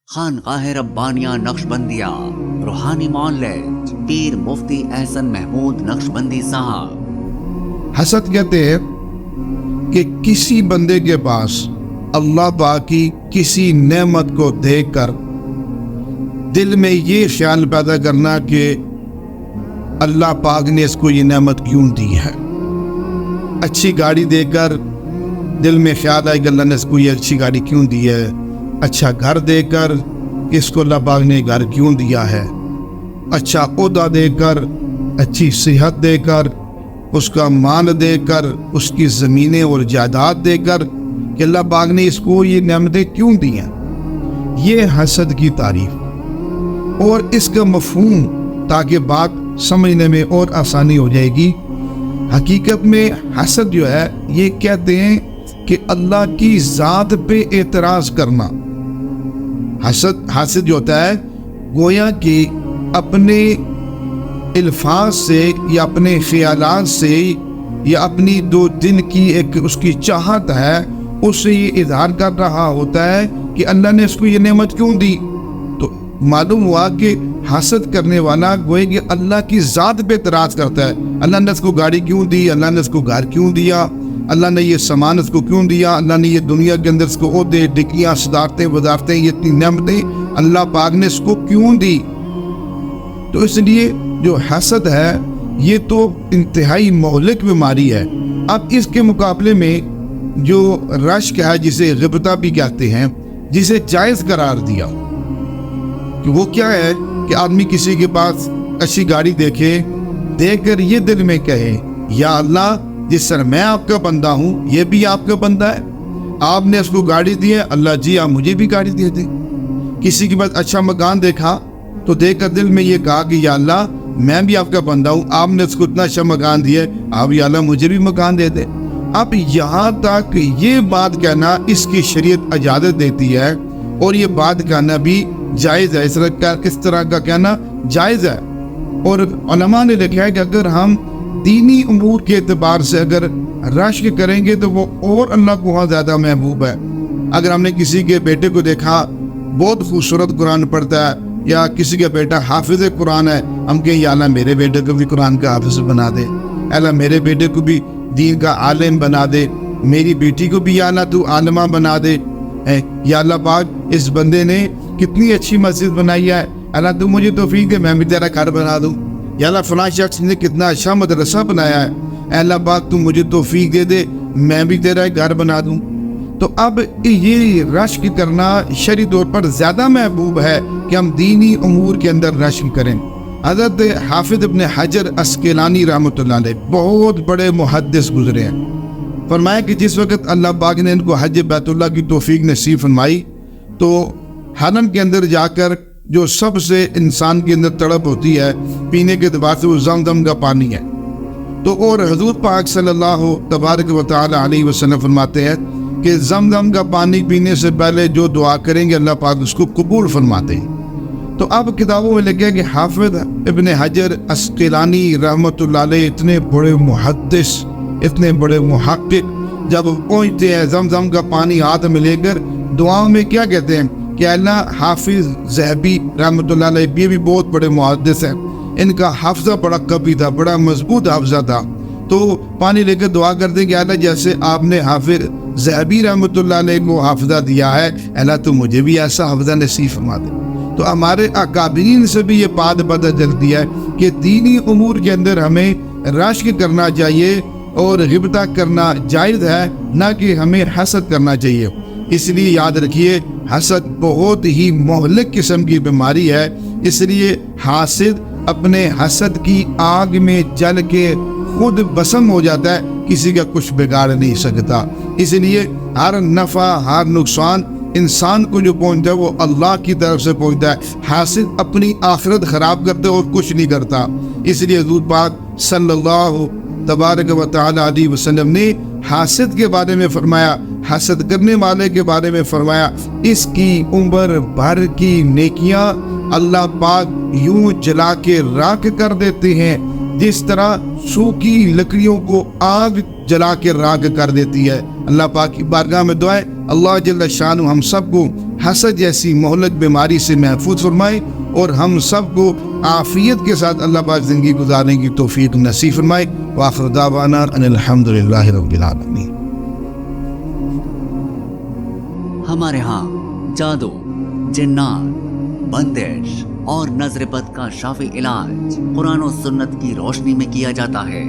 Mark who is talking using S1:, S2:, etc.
S1: خانقاہ ربانیہ نقشبندیہ روحانی معالج پیر مفتی احسن محمود نقشبندی صاحب۔
S2: حسد کہتے ہیں کہ کسی بندے کے پاس اللہ پاک کی کسی نعمت کو دیکھ کر دل میں یہ خیال پیدا کرنا کہ اللہ پاک نے اس کو یہ نعمت کیوں دی ہے۔ اچھی گاڑی دیکھ کر دل میں خیال آئے کہ اللہ نے اس کو یہ اچھی گاڑی کیوں دی ہے۔ اچھا گھر دیکھ کر کہ اس کو اللہ پاک نے گھر کیوں دیا ہے۔ اچھا عہدہ دیکھ کر، اچھی صحت دیکھ کر، اس کا مال دیکھ کر، اس کی زمینیں اور جائیداد دیکھ کر کہ اللہ پاک نے اس کو یہ نعمتیں کیوں دی ہیں۔ یہ حسد کی تعریف اور اس کا مفہوم، تاکہ بات سمجھنے میں اور آسانی ہو جائے گی۔ حقیقت میں حسد جو ہے یہ کہتے ہیں کہ اللہ کی ذات پہ اعتراض کرنا۔ حسد جو ہوتا ہے گویا کہ اپنے الفاظ سے یا اپنے خیالات سے یا اپنی دو دل کی ایک اس کی چاہت ہے، اس سے یہ اظہار کر رہا ہوتا ہے کہ اللہ نے اس کو یہ نعمت کیوں دی۔ تو معلوم ہوا کہ حسد کرنے والا گویا کہ اللہ کی ذات پہ اعتراض کرتا ہے۔ اللہ نے اس کو گاڑی کیوں دی، اللہ نے اس کو گھر کیوں دیا، اللہ نے یہ سامان اس کو کیوں دیا، اللہ نے یہ دنیا کے اندر اس کو عہدے، ڈگریاں، صدارتیں، وزارتیں، یہ اتنی نعمتیں اللہ پاک نے اس کو کیوں دی۔ تو اس لیے جو حسد ہے یہ تو انتہائی مہلک بیماری ہے۔ اب اس کے مقابلے میں جو رشک ہے، جسے غبطہ بھی کہتے ہیں، جسے جائز قرار دیا، کہ وہ کیا ہے کہ آدمی کسی کے پاس اچھی گاڑی دیکھے، دیکھ کر یہ دل میں کہے یا اللہ جس طرح میں آپ کا بندہ ہوں یہ بھی آپ کا بندہ ہے، آپ نے اس کو گاڑی دی ہے، اللہ جی آپ مجھے بھی گاڑی دے دیں۔ کسی کے پاس اچھا مکان دیکھا تو دیکھ کر دل میں یہ کہا کہ یا اللہ میں بھی آپ کا بندہ ہوں، آپ نے اس کو اتنا اچھا مکان دیا ہے، آپ یا اللہ مجھے بھی مکان دے دیں۔ اب یہاں تک یہ بات کہنا اس کی شریعت اجازت دیتی ہے، اور یہ بات کہنا بھی جائز ہے، اس طرح کا کہنا جائز ہے۔ اور علماء نے لکھا ہے کہ اگر ہم دینی امور کے اعتبار سے اگر رشک کریں گے تو وہ اور اللہ کو بہت زیادہ محبوب ہے۔ اگر ہم نے کسی کے بیٹے کو دیکھا بہت خوبصورت قرآن پڑھتا ہے، یا کسی کا بیٹا حافظ قرآن ہے، ہم کہیں یا اللہ میرے بیٹے کو بھی قرآن کا حافظ بنا دے، اللہ میرے بیٹے کو بھی دین کا عالم بنا دے، میری بیٹی کو بھی یا اللہ تو عالمہ بنا دے، یا اللہ پاک اس بندے نے کتنی اچھی مسجد بنائی ہے، اللہ تو مجھے توفیق دے میں بھی تیرا گھر بنا دوں، یا اللہ فلاں شخص نے کتنا اچھا مدرسہ بنایا ہے، اللہ پاک تو مجھے توفیق دے دے میں بھی تیرا گھر بنا دوں۔ تو اب یہ رشک کرنا شرعی طور پر زیادہ محبوب ہے کہ ہم دینی امور کے اندر رشک کریں۔ حضرت حافظ ابن حجر عسقلانی رحمۃ اللہ علیہ بہت بڑے محدث گزرے ہیں۔ فرمایا کہ جس وقت اللہ پاک نے ان کو حج بیت اللہ کی توفیق نصیب فرمائی تو حرم کے اندر جا کر جو سب سے انسان کے اندر تڑپ ہوتی ہے پینے کے اعتبار سے وہ زمزم کا پانی ہے۔ تو اور حضور پاک صلی اللہ تبارک و تعالی علیہ وسلم فرماتے ہیں کہ زمزم کا پانی پینے سے پہلے جو دعا کریں گے اللہ پاک اس کو قبول فرماتے ہیں۔ تو اب کتابوں میں لکھا ہے کہ حافظ ابن حجر عسقلانی رحمۃ اللہ علیہ اتنے بڑے محدث، اتنے بڑے محقق، جب پہنچتے ہیں زمزم کا پانی ہاتھ میں لے کر دعاؤں میں کیا کہتے ہیں کہ اللہ حافظ ذہبی رحمۃ اللہ علیہ یہ بھی بہت بڑے محدث ہیں، ان کا حافظہ بڑا قوی تھا، بڑا مضبوط حافظہ تھا، تو پانی لے کر دعا کرتے کہ اللہ جیسے آپ نے حافظ ذہبی رحمۃ اللہ علیہ کو حافظہ دیا ہے، اللہ تو مجھے بھی ایسا حافظہ نصیب فرما دے۔ تو ہمارے اکابرین سے بھی یہ بات پتہ چلتی ہے کہ دینی امور کے اندر ہمیں رشک کرنا چاہیے اور غبطہ کرنا جائز ہے، نہ کہ ہمیں حسد کرنا چاہیے۔ اس لیے یاد رکھیے حسد بہت ہی مہلک قسم کی بیماری ہے، اس لیے حاسد اپنے حسد کی آگ میں جل کے خود بسم ہو جاتا ہے، کسی کا کچھ بگاڑ نہیں سکتا۔ اس لیے ہر نفع ہر نقصان انسان کو جو پہنچتا ہے وہ اللہ کی طرف سے پہنچتا ہے۔ حاسد اپنی آخرت خراب کرتا ہے اور کچھ نہیں کرتا۔ اس لیے حضور پاک صلی اللہ تبارک و تعالی علیہ وسلم نے حاسد کے بارے میں فرمایا، حسد کرنے والے کے بارے میں فرمایا، اس کی عمر بھر کی نیکیاں اللہ پاک یوں جلا کے راکھ کر دیتے ہیں جس طرح سوکھی لکڑیوں کو آگ جلا کے راکھ کر دیتی ہے۔ اللہ پاک کی بارگاہ میں دعائیں اللہ جل شانہ ہم سب کو حسد جیسی مہلک بیماری سے محفوظ فرمائے اور ہم سب کو عافیت کے ساتھ اللہ پاک زندگی گزارنے کی توفیق نصیب فرمائے۔ وآخر دعوانا ان الحمدللہ رب العالمین۔
S1: ہمارے ہاں جادو، جنات، بندش اور نظر بد کا شافی علاج قرآن و سنت کی روشنی میں کیا جاتا ہے۔